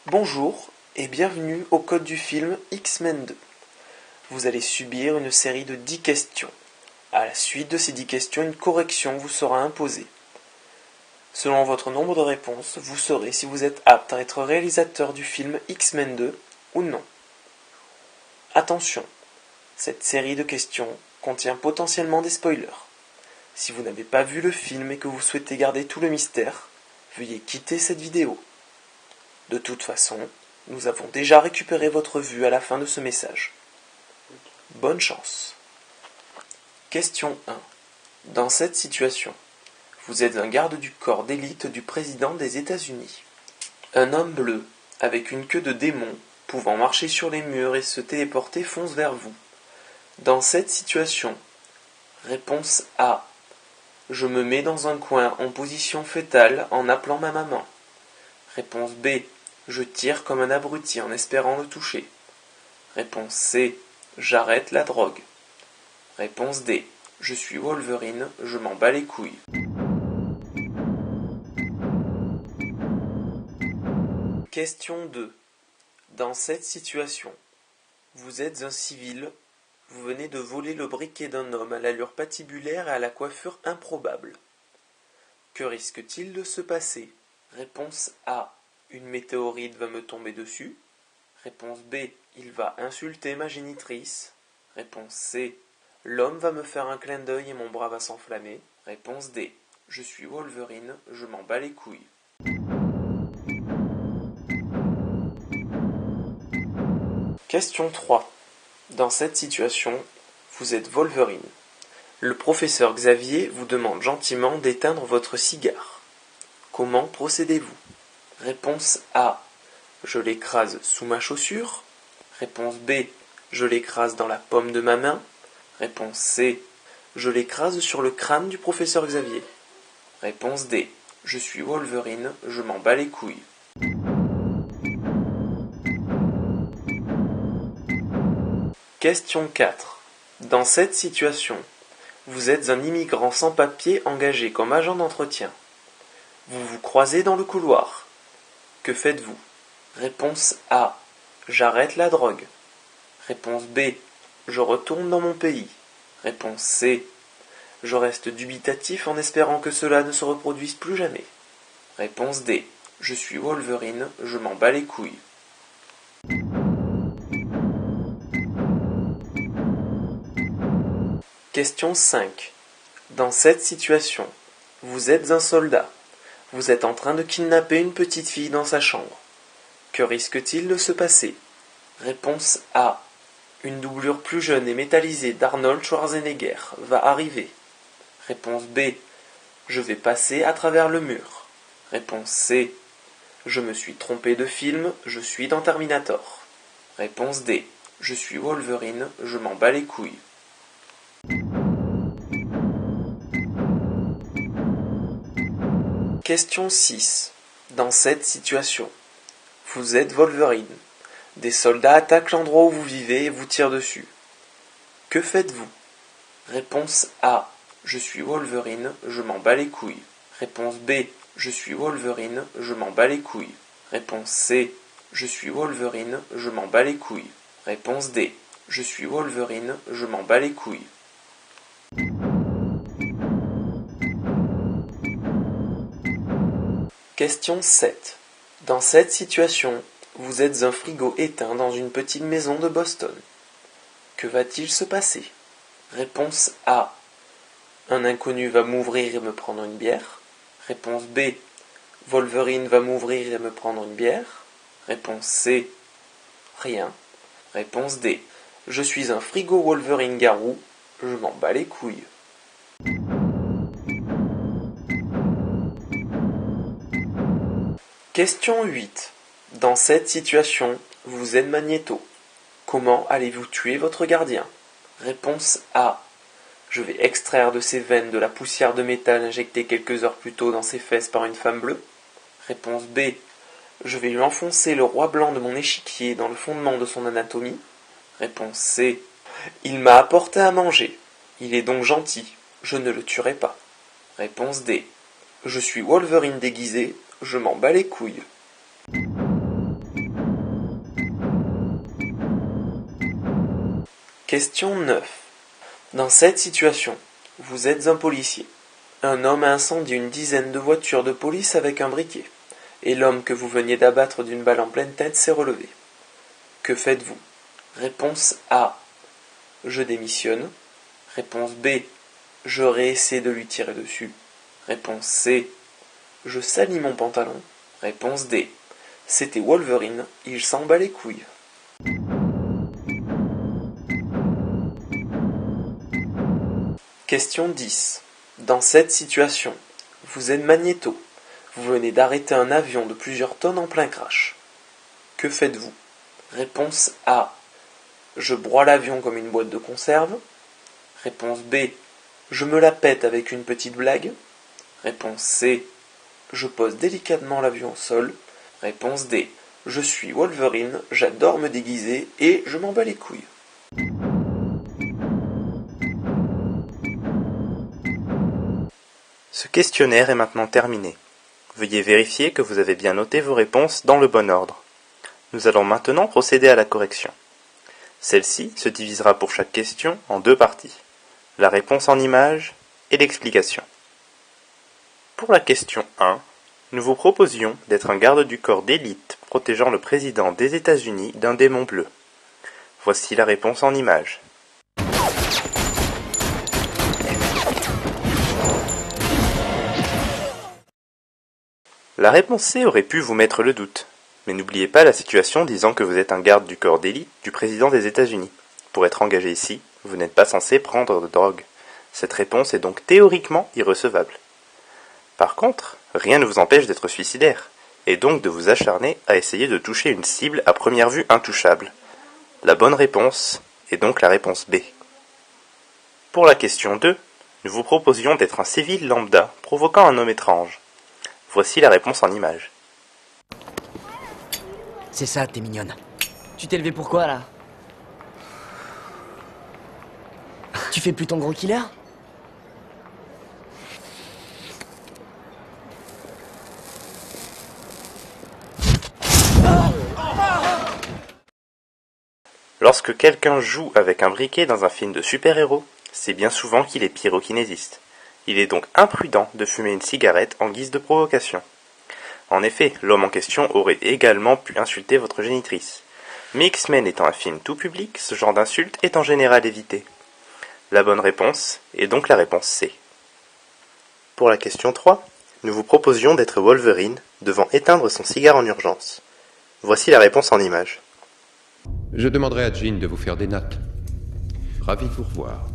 Bonjour et bienvenue au code du film X-Men 2. Vous allez subir une série de 10 questions. À la suite de ces 10 questions, une correction vous sera imposée. Selon votre nombre de réponses, vous saurez si vous êtes apte à être réalisateur du film X-Men 2 ou non. Attention, cette série de questions contient potentiellement des spoilers. Si vous n'avez pas vu le film et que vous souhaitez garder tout le mystère, veuillez quitter cette vidéo. De toute façon, nous avons déjà récupéré votre vue à la fin de ce message. Bonne chance. Question 1. Dans cette situation, vous êtes un garde du corps d'élite du président des États-Unis. Un homme bleu, avec une queue de démon, pouvant marcher sur les murs et se téléporter fonce vers vous. Dans cette situation, réponse A. Je me mets dans un coin en position fœtale en appelant ma maman. Réponse B. Je tire comme un abruti en espérant le toucher. Réponse C. J'arrête la drogue. Réponse D. Je suis Wolverine, je m'en bats les couilles. Question 2. Dans cette situation, vous êtes un civil, vous venez de voler le briquet d'un homme à l'allure patibulaire et à la coiffure improbable. Que risque-t-il de se passer? Réponse A. Une météorite va me tomber dessus. Réponse B. Il va insulter ma génitrice. Réponse C. L'homme va me faire un clin d'œil et mon bras va s'enflammer. Réponse D. Je suis Wolverine, je m'en bats les couilles. Question 3. Dans cette situation, vous êtes Wolverine. Le professeur Xavier vous demande gentiment d'éteindre votre cigare. Comment procédez-vous? Réponse A. Je l'écrase sous ma chaussure. Réponse B. Je l'écrase dans la paume de ma main. Réponse C. Je l'écrase sur le crâne du professeur Xavier. Réponse D. Je suis Wolverine, je m'en bats les couilles. Question 4. Dans cette situation, vous êtes un immigrant sans papier engagé comme agent d'entretien. Vous vous croisez dans le couloir. Que faites-vous? Réponse A. J'arrête la drogue. Réponse B. Je retourne dans mon pays. Réponse C. Je reste dubitatif en espérant que cela ne se reproduise plus jamais. Réponse D. Je suis Wolverine, je m'en bats les couilles. Question 5. Dans cette situation, vous êtes un soldat. Vous êtes en train de kidnapper une petite fille dans sa chambre. Que risque-t-il de se passer? Réponse A. Une doublure plus jeune et métallisée d'Arnold Schwarzenegger va arriver. Réponse B. Je vais passer à travers le mur. Réponse C. Je me suis trompé de film, je suis dans Terminator. Réponse D. Je suis Wolverine, je m'en bats les couilles. Question 6. Dans cette situation, vous êtes Wolverine. Des soldats attaquent l'endroit où vous vivez et vous tirent dessus. Que faites-vous? Réponse A. Je suis Wolverine, je m'en bats les couilles. Réponse B. Je suis Wolverine, je m'en bats les couilles. Réponse C. Je suis Wolverine, je m'en bats les couilles. Réponse D. Je suis Wolverine, je m'en bats les couilles. Question 7. Dans cette situation, vous êtes un frigo éteint dans une petite maison de Boston. Que va-t-il se passer? Réponse A. Un inconnu va m'ouvrir et me prendre une bière. Réponse B. Wolverine va m'ouvrir et me prendre une bière. Réponse C. Rien. Réponse D. Je suis un frigo Wolverine garou, je m'en bats les couilles. Question 8. Dans cette situation, vous êtes Magnéto. Comment allez-vous tuer votre gardien? Réponse A. Je vais extraire de ses veines de la poussière de métal injectée quelques heures plus tôt dans ses fesses par une femme bleue. Réponse B. Je vais lui enfoncer le roi blanc de mon échiquier dans le fondement de son anatomie. Réponse C. Il m'a apporté à manger. Il est donc gentil. Je ne le tuerai pas. Réponse D. Je suis Wolverine déguisé. Je m'en bats les couilles. Question 9. Dans cette situation, vous êtes un policier. Un homme a incendié une dizaine de voitures de police avec un briquet, et l'homme que vous veniez d'abattre d'une balle en pleine tête s'est relevé. Que faites-vous? Réponse A. Je démissionne. Réponse B. Je réessaie de lui tirer dessus. Réponse C. Je salis mon pantalon. Réponse D. C'était Wolverine, il s'en bat les couilles. Question 10. Dans cette situation, vous êtes Magnéto. Vous venez d'arrêter un avion de plusieurs tonnes en plein crash. Que faites-vous? Réponse A. Je broie l'avion comme une boîte de conserve. Réponse B. Je me la pète avec une petite blague. Réponse C. Je pose délicatement l'avion au sol. Réponse D. Je suis Wolverine, j'adore me déguiser et je m'en bats les couilles. Ce questionnaire est maintenant terminé. Veuillez vérifier que vous avez bien noté vos réponses dans le bon ordre. Nous allons maintenant procéder à la correction. Celle-ci se divisera pour chaque question en deux parties. La réponse en images et l'explication. Pour la question 1, nous vous proposions d'être un garde du corps d'élite protégeant le président des États-Unis d'un démon bleu. Voici la réponse en images. La réponse C aurait pu vous mettre le doute, mais n'oubliez pas la situation disant que vous êtes un garde du corps d'élite du président des États-Unis. Pour être engagé ici, vous n'êtes pas censé prendre de drogue. Cette réponse est donc théoriquement irrecevable. Par contre, rien ne vous empêche d'être suicidaire, et donc de vous acharner à essayer de toucher une cible à première vue intouchable. La bonne réponse est donc la réponse B. Pour la question 2, nous vous proposions d'être un civil lambda provoquant un homme étrange. Voici la réponse en images. C'est ça, t'es mignonne. Tu t'es levé pourquoi, là? Tu fais plus ton gros killer? Lorsque quelqu'un joue avec un briquet dans un film de super-héros, c'est bien souvent qu'il est pyrokinésiste. Il est donc imprudent de fumer une cigarette en guise de provocation. En effet, l'homme en question aurait également pu insulter votre génitrice. Mais X-Men étant un film tout public, ce genre d'insulte est en général évité. La bonne réponse est donc la réponse C. Pour la question 3, nous vous proposions d'être Wolverine devant éteindre son cigare en urgence. Voici la réponse en images. Je demanderai à Jean de vous faire des notes. Ravi de vous revoir.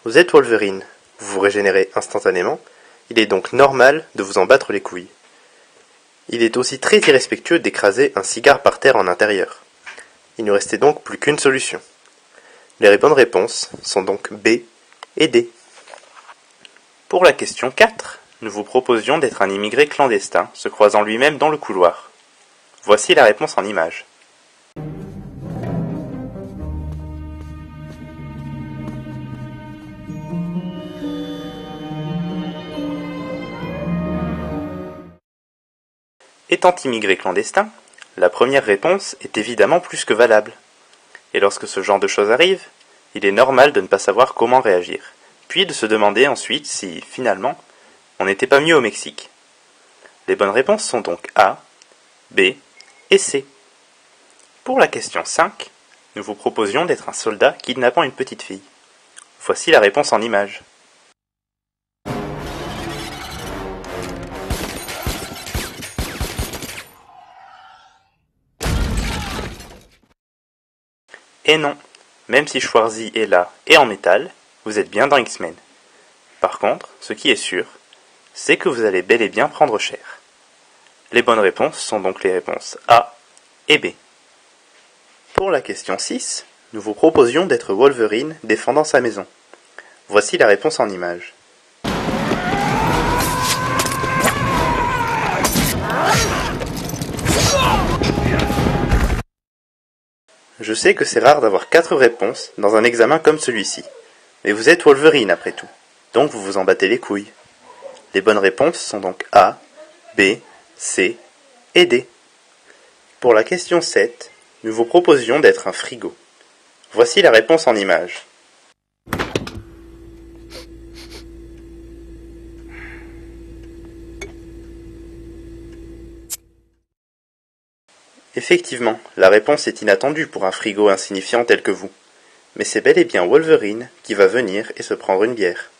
Vous êtes Wolverine, vous vous régénérez instantanément, il est donc normal de vous en battre les couilles. Il est aussi très irrespectueux d'écraser un cigare par terre en intérieur. Il ne restait donc plus qu'une solution. Les bonnes réponses sont donc B et D. Pour la question 4, nous vous proposions d'être un immigré clandestin se croisant lui-même dans le couloir. Voici la réponse en images. Étant immigré clandestin, la première réponse est évidemment plus que valable. Et lorsque ce genre de choses arrive, il est normal de ne pas savoir comment réagir, puis de se demander ensuite si, finalement, on n'était pas mieux au Mexique. Les bonnes réponses sont donc A, B et C. Pour la question 5, nous vous proposions d'être un soldat kidnappant une petite fille. Voici la réponse en images. Et non, même si Schwarzy est là et en métal, vous êtes bien dans X-Men. Par contre, ce qui est sûr, c'est que vous allez bel et bien prendre cher. Les bonnes réponses sont donc les réponses A et B. Pour la question 6, nous vous proposions d'être Wolverine défendant sa maison. Voici la réponse en images. Je sais que c'est rare d'avoir 4 réponses dans un examen comme celui-ci. Mais vous êtes Wolverine après tout, donc vous vous en battez les couilles. Les bonnes réponses sont donc A, B, C et D. Pour la question 7, nous vous proposions d'être un frigo. Voici la réponse en images. Effectivement, la réponse est inattendue pour un frigo insignifiant tel que vous. Mais c'est bel et bien Wolverine qui va venir et se prendre une bière.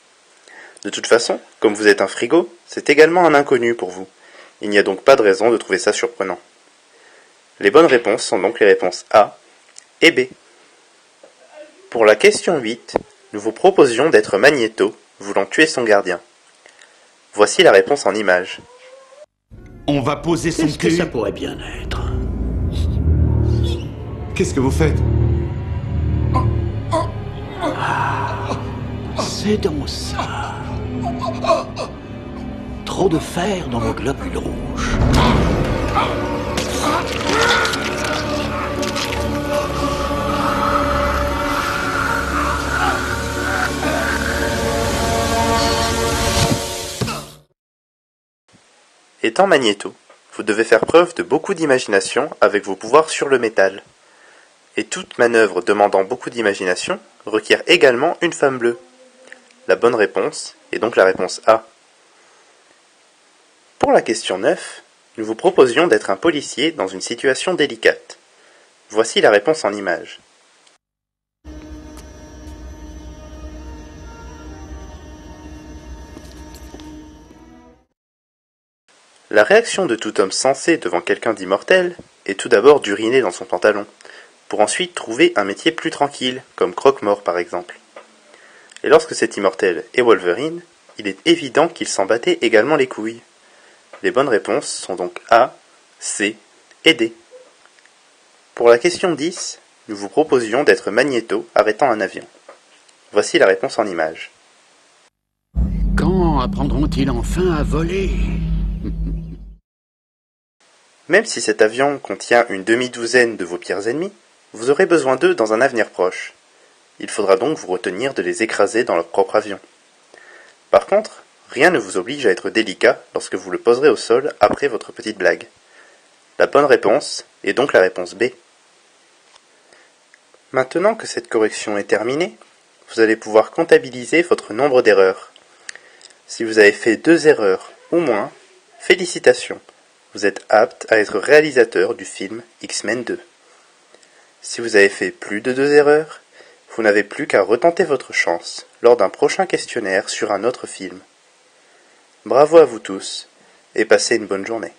De toute façon, comme vous êtes un frigo, c'est également un inconnu pour vous. Il n'y a donc pas de raison de trouver ça surprenant. Les bonnes réponses sont donc les réponses A et B. Pour la question 8, nous vous proposions d'être Magnéto, voulant tuer son gardien. Voici la réponse en images. On va poser son Qu'est-ce que cul. ça pourrait bien être? Qu'est-ce que vous faites? C'est donc ça. Trop de fer dans vos globules rouges. Étant Magnéto, vous devez faire preuve de beaucoup d'imagination avec vos pouvoirs sur le métal. Et toute manœuvre demandant beaucoup d'imagination requiert également une femme bleue. La bonne réponse est donc la réponse A. Pour la question 9, nous vous proposions d'être un policier dans une situation délicate. Voici la réponse en images. La réaction de tout homme sensé devant quelqu'un d'immortel est tout d'abord d'uriner dans son pantalon, pour ensuite trouver un métier plus tranquille, comme croque-mort par exemple. Et lorsque cet immortel est Wolverine, il est évident qu'il s'en battait également les couilles. Les bonnes réponses sont donc A, C et D. Pour la question 10, nous vous proposions d'être Magnéto arrêtant un avion. Voici la réponse en images. Quand apprendront-ils enfin à voler? Même si cet avion contient une demi-douzaine de vos pires ennemis, vous aurez besoin d'eux dans un avenir proche. Il faudra donc vous retenir de les écraser dans leur propre avion. Par contre, rien ne vous oblige à être délicat lorsque vous le poserez au sol après votre petite blague. La bonne réponse est donc la réponse B. Maintenant que cette correction est terminée, vous allez pouvoir comptabiliser votre nombre d'erreurs. Si vous avez fait 2 erreurs ou moins, félicitations, vous êtes apte à être réalisateur du film X-Men 2. Si vous avez fait plus de 2 erreurs, vous n'avez plus qu'à retenter votre chance lors d'un prochain questionnaire sur un autre film. Bravo à vous tous, et passez une bonne journée.